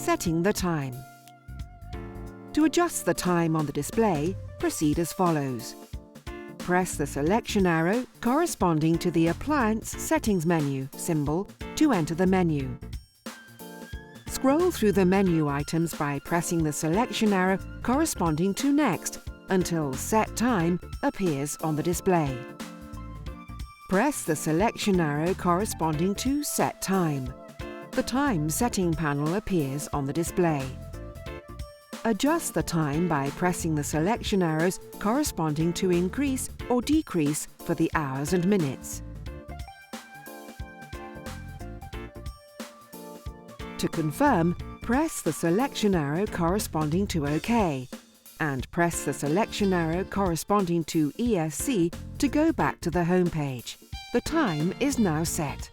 Setting the time. To adjust the time on the display, proceed as follows. Press the selection arrow corresponding to the Appliance Settings menu symbol to enter the menu. Scroll through the menu items by pressing the selection arrow corresponding to Next until Set Time appears on the display. Press the selection arrow corresponding to Set Time. The time setting panel appears on the display. Adjust the time by pressing the selection arrows corresponding to increase or decrease for the hours and minutes. To confirm, press the selection arrow corresponding to OK and press the selection arrow corresponding to ESC to go back to the home page. The time is now set.